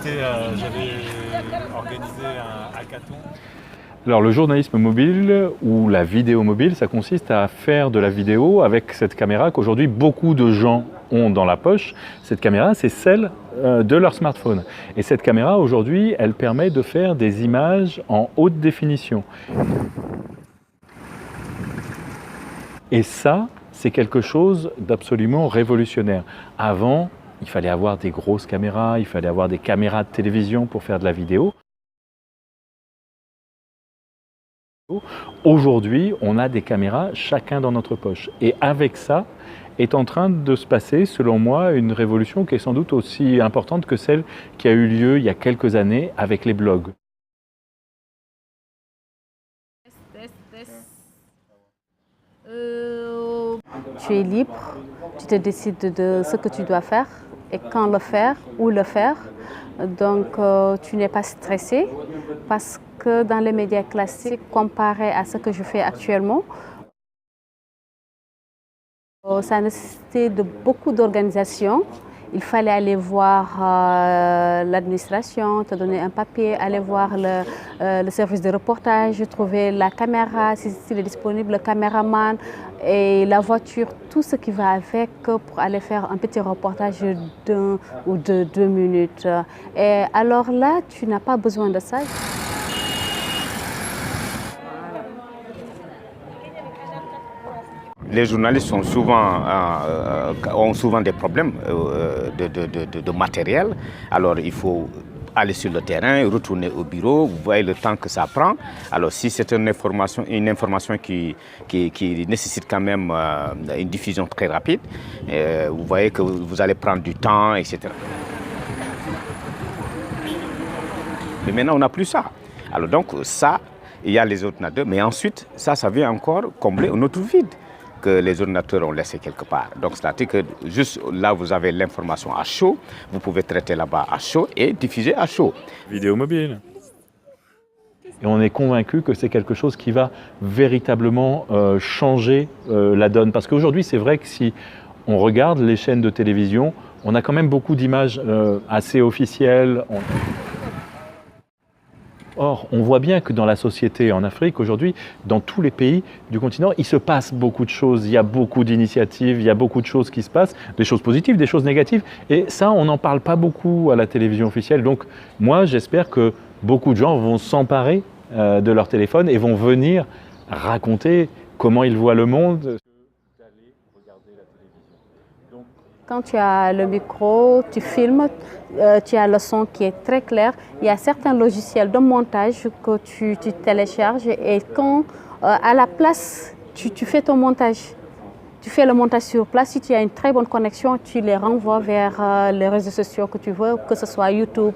j'avais organisé un hackathon. Alors le journalisme mobile ou la vidéo mobile, ça consiste à faire de la vidéo avec cette caméra qu'aujourd'hui beaucoup de gens ont dans la poche. Cette caméra, c'est celle de leur smartphone. Et cette caméra, aujourd'hui, elle permet de faire des images en haute définition. Et ça, c'est quelque chose d'absolument révolutionnaire. Avant, il fallait avoir des grosses caméras, il fallait avoir des caméras de télévision pour faire de la vidéo. Aujourd'hui, on a des caméras chacun dans notre poche. Et avec ça, est en train de se passer, selon moi, une révolution qui est sans doute aussi importante que celle qui a eu lieu il y a quelques années avec les blogs. Tu es libre, tu te décides de ce que tu dois faire et quand le faire, où le faire. Donc tu n'es pas stressé parce que dans les médias classiques, comparé à ce que je fais actuellement, ça a nécessité de beaucoup d'organisation. Il fallait aller voir l'administration, te donner un papier, aller voir le service de reportage, trouver la caméra, s'il est disponible, le caméraman et la voiture, tout ce qui va avec pour aller faire un petit reportage d'1 ou de 2 minutes. Et alors là, tu n'as pas besoin de ça. Les journalistes ont souvent des problèmes de matériel. Alors il faut aller sur le terrain, retourner au bureau, vous voyez le temps que ça prend. Alors si c'est une information qui nécessite quand même une diffusion très rapide, vous voyez que vous allez prendre du temps, etc. Mais maintenant on n'a plus ça. Alors donc ça, il y a les ordinateurs, mais ensuite ça vient encore combler un autre vide que les ordinateurs ont laissé quelque part. Donc c'est-à-dire que juste là vous avez l'information à chaud, vous pouvez traiter là-bas à chaud et diffuser à chaud. Vidéo mobile. Et on est convaincu que c'est quelque chose qui va véritablement changer la donne. Parce qu'aujourd'hui, c'est vrai que si on regarde les chaînes de télévision, on a quand même beaucoup d'images assez officielles. Or, on voit bien que dans la société en Afrique, aujourd'hui, dans tous les pays du continent, il se passe beaucoup de choses, il y a beaucoup d'initiatives, il y a beaucoup de choses qui se passent, des choses positives, des choses négatives. Et ça, on n'en parle pas beaucoup à la télévision officielle. Donc, moi, j'espère que beaucoup de gens vont s'emparer de leur téléphone et vont venir raconter comment ils voient le monde. Quand tu as le micro, tu filmes, tu as le son qui est très clair. Il y a certains logiciels de montage que tu télécharges et quand à la place, tu fais ton montage. Tu fais le montage sur place. Si tu as une très bonne connexion, tu les renvoies vers les réseaux sociaux que tu veux, que ce soit YouTube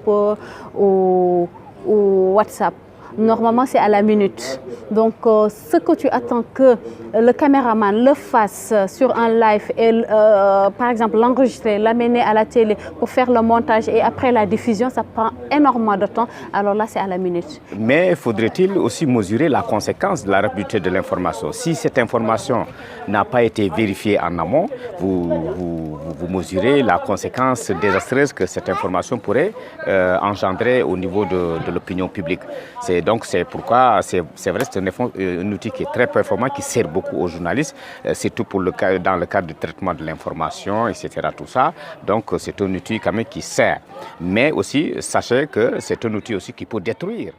ou WhatsApp. Normalement, c'est à la minute. Donc, ce que tu attends que le caméraman le fasse sur un live et, par exemple, l'enregistrer, l'amener à la télé pour faire le montage et après la diffusion, ça prend énormément de temps. Alors là, c'est à la minute. Mais faudrait-il aussi mesurer la conséquence de la rapidité de l'information? Si cette information n'a pas été vérifiée en amont, vous mesurez la conséquence désastreuse que cette information pourrait engendrer au niveau de l'opinion publique. Donc c'est pourquoi, c'est vrai, c'est un outil qui est très performant, qui sert beaucoup aux journalistes, surtout dans le cadre du traitement de l'information, etc. Tout ça. Donc c'est un outil quand même qui sert. Mais aussi, sachez que c'est un outil aussi qui peut détruire.